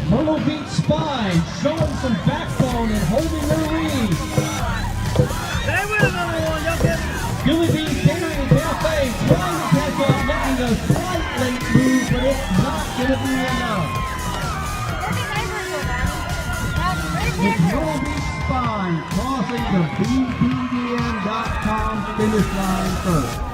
Myrtle Beach Spine showing some backbone and holding their lead. They win another one, y'all get it. Billy Bean Catering and Cafe trying to catch up, making a slight late move, but it's not going to be enough. It's Myrtle Beach Spine crossing the BPDM.com finish line first.